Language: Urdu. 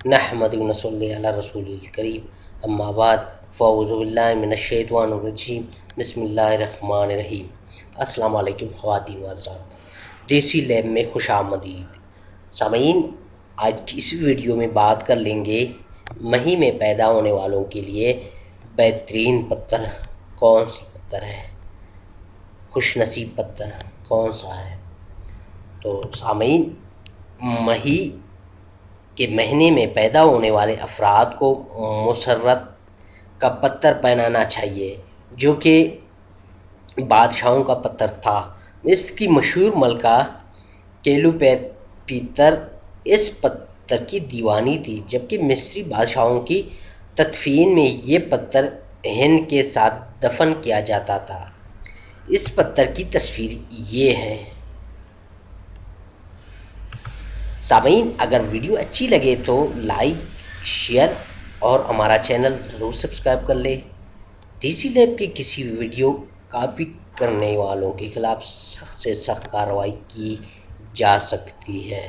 نحمدہ و نصلی علی رسول الکریم اما بعد فاعوذ باللہ من الشیطان الرجیم بسم اللہ الرحمن الرحیم۔ السلام علیکم خواتین و حضرات، دیسی لیب میں خوش آمدید۔ سامعین، آج کی اس ویڈیو میں بات کر لیں گے مہی میں پیدا ہونے والوں کے لیے بہترین پتر کون سی پتر ہے، خوش نصیب پتر کون سا ہے۔ تو سامعین، مہی کے مہینے میں پیدا ہونے والے افراد کو مسرت کا پتر پہنانا چاہیے، جو کہ بادشاہوں کا پتر تھا۔ مصر کی مشہور ملکہ کلیوپیٹر اس پتر کی دیوانی تھی، جبکہ مصری بادشاہوں کی تدفین میں یہ پتر ہند کے ساتھ دفن کیا جاتا تھا۔ اس پتر کی تصویر یہ ہے۔ سامعین، اگر ویڈیو اچھی لگے تو لائک، شیئر اور ہمارا چینل ضرور سبسکرائب کر لیں۔ دیسی لیب کے کسی بھی ویڈیو کاپی کرنے والوں کے خلاف سخت سے سخت کارروائی کی جا سکتی ہے۔